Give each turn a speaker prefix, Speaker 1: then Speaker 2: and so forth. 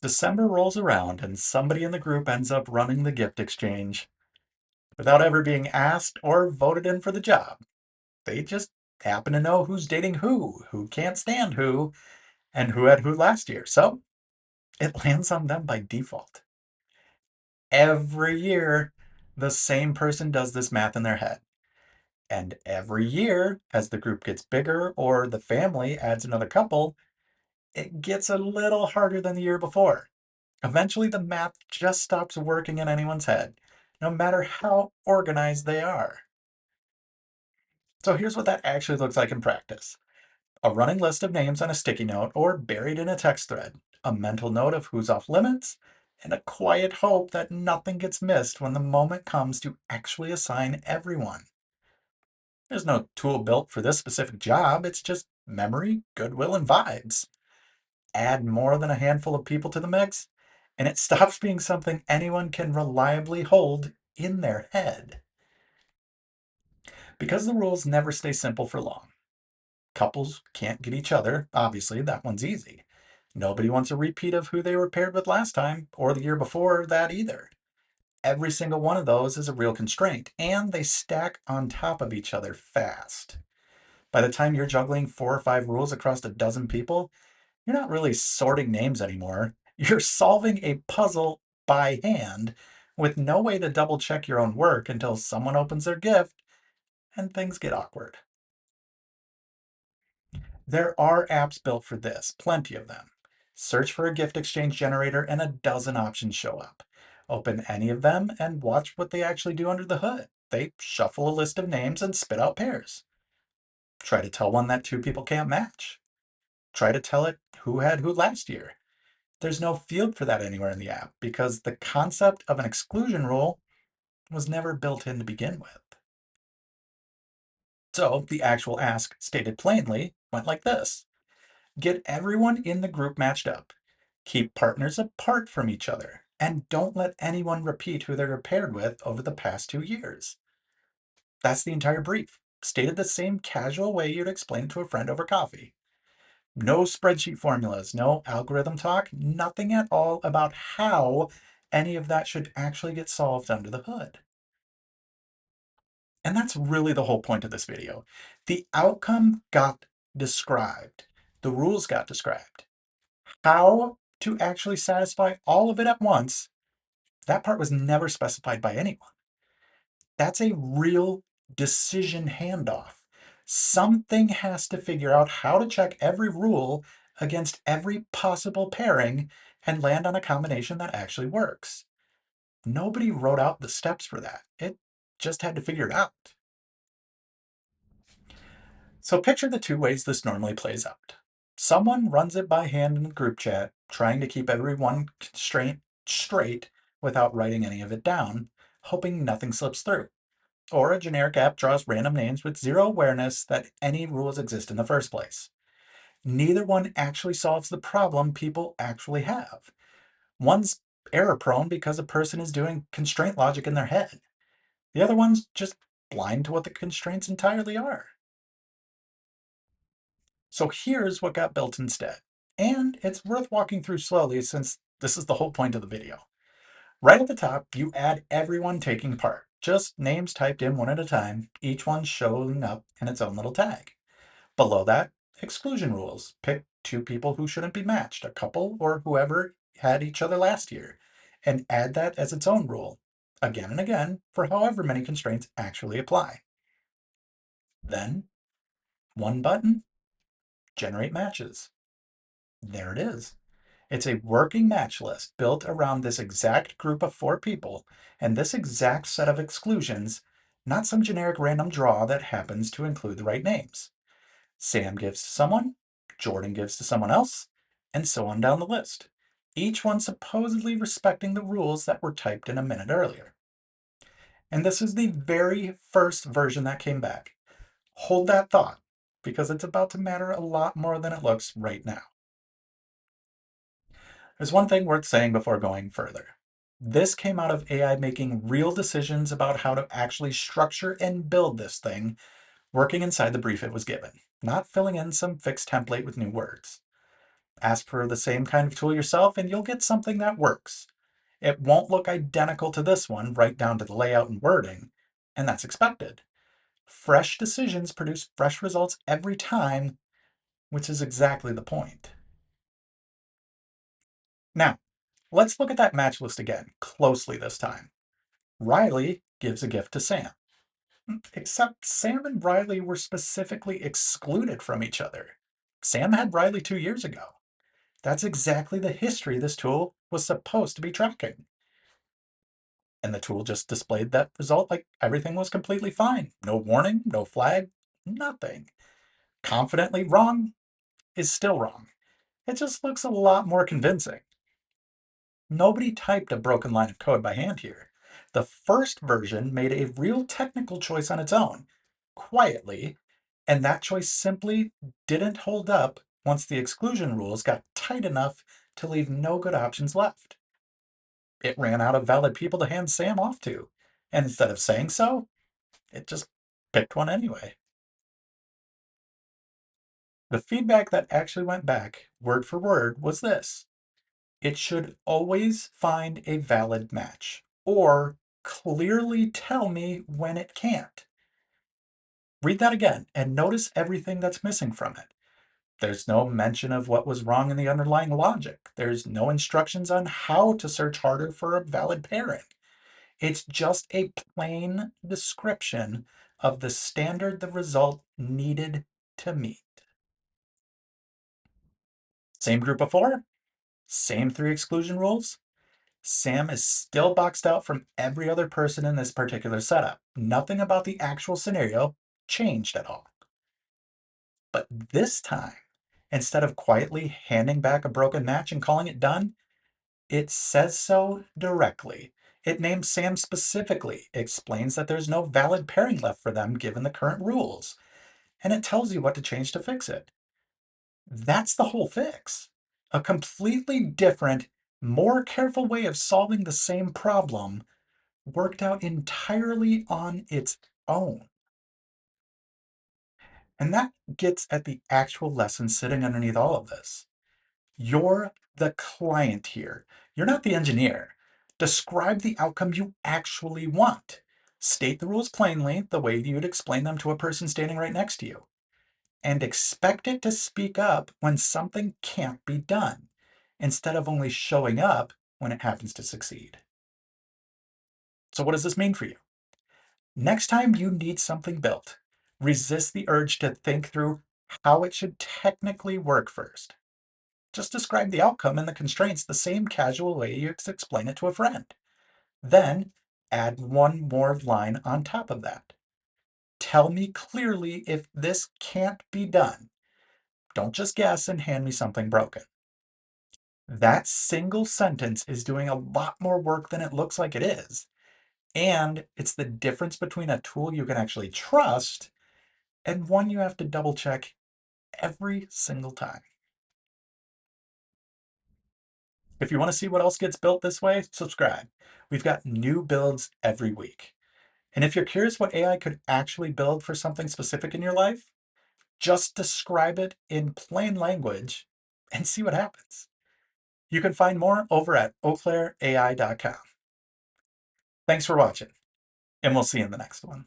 Speaker 1: December rolls around and somebody in the group ends up running the gift exchange without ever being asked or voted in for the job. They just happen to know who's dating who can't stand who, and who had who last year. So it lands on them by default. Every year, the same person does this math in their head. And every year, as the group gets bigger or the family adds another couple, it gets a little harder than the year before. Eventually, the math just stops working in anyone's head, no matter how organized they are. So here's what that actually looks like in practice. A running list of names on a sticky note or buried in a text thread, a mental note of who's off limits, and a quiet hope that nothing gets missed when the moment comes to actually assign everyone. There's no tool built for this specific job, it's just memory, goodwill, and vibes. Add more than a handful of people to the mix, and it stops being something anyone can reliably hold in their head. Because the rules never stay simple for long. Couples can't get each other, obviously, that one's easy. Nobody wants a repeat of who they were paired with last time, or the year before that either. Every single one of those is a real constraint, and they stack on top of each other fast. By the time you're juggling 4 or 5 rules across a dozen people, you're not really sorting names anymore. You're solving a puzzle by hand with no way to double check your own work until someone opens their gift and things get awkward. There are apps built for this, plenty of them. Search for a gift exchange generator and a dozen options show up. Open any of them and watch what they actually do under the hood. They shuffle a list of names and spit out pairs. Try to tell one that 2 people can't match. Try to tell it who had who last year. There's no field for that anywhere in the app because the concept of an exclusion rule was never built in to begin with. So the actual ask, stated plainly, went like this: get everyone in the group matched up, keep partners apart from each other, and don't let anyone repeat who they were paired with over the past 2 years. That's the entire brief, stated the same casual way you'd explain it to a friend over coffee. No spreadsheet formulas, no algorithm talk, nothing at all about how any of that should actually get solved under the hood. And that's really the whole point of this video. The outcome got described. The rules got described. How to actually satisfy all of it at once, that part was never specified by anyone. That's a real decision handoff. Something has to figure out how to check every rule against every possible pairing and land on a combination that actually works. Nobody wrote out the steps for that. It just had to figure it out. So picture the 2 ways this normally plays out. Someone runs it by hand in the group chat, trying to keep everyone constraint straight without writing any of it down, hoping nothing slips through. Or a generic app draws random names with zero awareness that any rules exist in the first place. Neither one actually solves the problem people actually have. One's error prone because a person is doing constraint logic in their head. The other one's just blind to what the constraints entirely are. So here's what got built instead. And it's worth walking through slowly since this is the whole point of the video. Right at the top, you add everyone taking part. Just names typed in one at a time, each one showing up in its own little tag. Below that, exclusion rules. Pick 2 people who shouldn't be matched, a couple or whoever had each other last year, and add that as its own rule, again and again, for however many constraints actually apply. Then, one button, generate matches. There it is. It's a working match list built around this exact group of 4 people and this exact set of exclusions, not some generic random draw that happens to include the right names. Sam gives to someone, Jordan gives to someone else, and so on down the list. Each one supposedly respecting the rules that were typed in a minute earlier. And this is the very first version that came back. Hold that thought, because it's about to matter a lot more than it looks right now. There's one thing worth saying before going further. This came out of AI making real decisions about how to actually structure and build this thing, working inside the brief it was given, not filling in some fixed template with new words. Ask for the same kind of tool yourself and you'll get something that works. It won't look identical to this one, right down to the layout and wording, and that's expected. Fresh decisions produce fresh results every time, which is exactly the point. Now, let's look at that match list again, closely this time. Riley gives a gift to Sam. Except Sam and Riley were specifically excluded from each other. Sam had Riley 2 years ago. That's exactly the history this tool was supposed to be tracking. And the tool just displayed that result like everything was completely fine. No warning, no flag, nothing. Confidently wrong is still wrong. It just looks a lot more convincing. Nobody typed a broken line of code by hand here. The first version made a real technical choice on its own, quietly, and that choice simply didn't hold up once the exclusion rules got tight enough to leave no good options left. It ran out of valid people to hand Sam off to, and instead of saying so, it just picked one anyway. The feedback that actually went back, word for word, was this: it should always find a valid match, or clearly tell me when it can't. Read that again and notice everything that's missing from it. There's no mention of what was wrong in the underlying logic. There's no instructions on how to search harder for a valid pairing. It's just a plain description of the standard the result needed to meet. Same group before, same three exclusion rules. Sam is still boxed out from every other person in this particular setup. Nothing about the actual scenario changed at all. But this time, instead of quietly handing back a broken match and calling it done, it says so directly. It names Sam specifically, explains that there's no valid pairing left for them given the current rules, and it tells you what to change to fix it. That's the whole fix. A completely different, more careful way of solving the same problem worked out entirely on its own. And that gets at the actual lesson sitting underneath all of this. You're the client here. You're not the engineer. Describe the outcome you actually want. State the rules plainly, the way you'd explain them to a person standing right next to you. And expect it to speak up when something can't be done, instead of only showing up when it happens to succeed. So, what does this mean for you? Next time you need something built, resist the urge to think through how it should technically work first. Just describe the outcome and the constraints the same casual way you explain it to a friend. Then add one more line on top of that. Tell me clearly if this can't be done. Don't just guess and hand me something broken. That single sentence is doing a lot more work than it looks like it is. And it's the difference between a tool you can actually trust and one you have to double check every single time. If you want to see what else gets built this way, subscribe. We've got new builds every week. And if you're curious what AI could actually build for something specific in your life, just describe it in plain language and see what happens. You can find more over at eauclairai.com. Thanks for watching, and we'll see you in the next one.